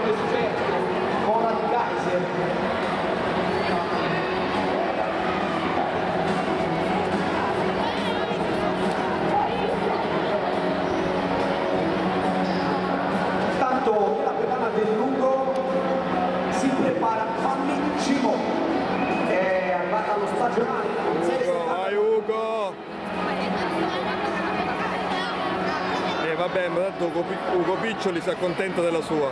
esperto Conrad Kaiser. Tanto la pedana del lungo si prepara Fammi Cimo, è arrivata allo stagionale. Vai Ugo! E vabbè, ma tanto Ugo Piccioli si accontenta della sua.